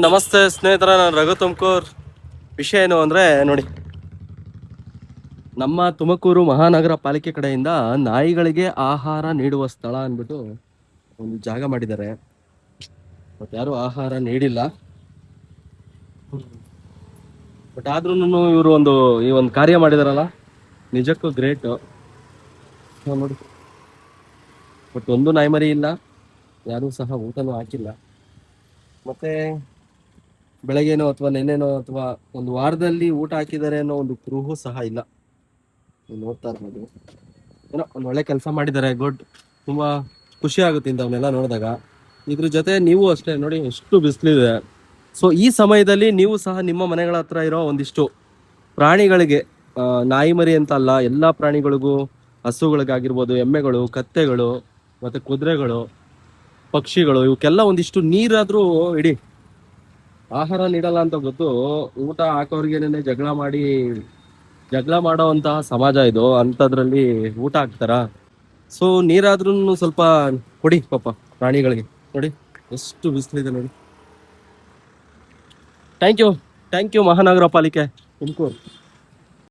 ನಮಸ್ತೆ ಸ್ನೇಹಿತರ, ನಾನು ರಘು ತುಮಕೂರ್. ವಿಷಯ ಏನು ಅಂದರೆ ನೋಡಿ, ನಮ್ಮ ತುಮಕೂರು ಮಹಾನಗರ ಪಾಲಿಕೆ ಕಡೆಯಿಂದ ನಾಯಿಗಳಿಗೆ ಆಹಾರ ನೀಡುವ ಸ್ಥಳ ಅಂದ್ಬಿಟ್ಟು ಒಂದು ಜಾಗ ಮಾಡಿದ್ದಾರೆ. ಬಟ್ ಯಾರು ಆಹಾರ ನೀಡಿಲ್ಲ. ಬಟ್ ಆದ್ರೂ ಇವರು ಈ ಒಂದು ಕಾರ್ಯ ಮಾಡಿದಾರಲ್ಲ, ನಿಜಕ್ಕೂ ಗ್ರೇಟ್ ನೋಡಿ. ಬಟ್ ಒಂದು ನಾಯಿ ಮರಿ ಇಲ್ಲ, ಯಾರೂ ಸಹ ಊಟನೂ ಹಾಕಿಲ್ಲ. ಮತ್ತೆ ಬೆಳಗ್ಗೆನೋ ಅಥವಾ ನೆನ್ನೆನೋ ಅಥವಾ ಒಂದು ವಾರದಲ್ಲಿ ಊಟ ಹಾಕಿದ್ದಾರೆ ಅನ್ನೋ ಒಂದು ಕುರುಹು ಸಹ ಇಲ್ಲ. ನೀವು ನೋಡ್ತಾ ಇರ್ಬೋದು, ಏನೋ ಒಂದು ಒಳ್ಳೆ ಕೆಲಸ ಮಾಡಿದ್ದಾರೆ. ಗುಡ್. ತುಂಬಾ ಖುಷಿ ಆಗುತ್ತೆ ಇಂಥವನ್ನೆಲ್ಲ ನೋಡಿದಾಗ. ಇದ್ರ ಜೊತೆ ನೀವು ಅಷ್ಟೇ ನೋಡಿ, ಎಷ್ಟು ಬಿಸಿಲಿದೆ. ಸೊ ಈ ಸಮಯದಲ್ಲಿ ನೀವು ಸಹ ನಿಮ್ಮ ಮನೆಗಳ ಹತ್ರ ಇರೋ ಒಂದಿಷ್ಟು ಪ್ರಾಣಿಗಳಿಗೆ, ನಾಯಿ ಮರಿ ಅಂತ ಅಲ್ಲ, ಎಲ್ಲ ಪ್ರಾಣಿಗಳಿಗೂ, ಹಸುಗಳಿಗಾಗಿರ್ಬೋದು, ಎಮ್ಮೆಗಳು, ಕತ್ತೆಗಳು, ಮತ್ತೆ ಕುದುರೆಗಳು, ಪಕ್ಷಿಗಳು, ಇವಕ್ಕೆಲ್ಲ ಒಂದಿಷ್ಟು ನೀರಾದ್ರೂ ಇಡಿ. ಆಹಾರ ನೀಡಲ್ಲ ಅಂತ ಗೊತ್ತು, ಊಟ ಹಾಕೋರ್ಗೇನೆ ಜಗಳ ಮಾಡೋವಂತಹ ಸಮಾಜ ಇದು. ಅಂಥದ್ರಲ್ಲಿ ಊಟ ಹಾಕ್ತಾರ? ಸೊ ನೀರಾದ್ರೂ ಸ್ವಲ್ಪ ಕೊಡಿ ಪಾಪ ಪ್ರಾಣಿಗಳಿಗೆ. ನೋಡಿ ಎಷ್ಟು ಬಿಸಿಲಿದೆ ನೋಡಿ. ಥ್ಯಾಂಕ್ ಯು ಮಹಾನಗರ ಪಾಲಿಕೆ ತುಮಕೂರು.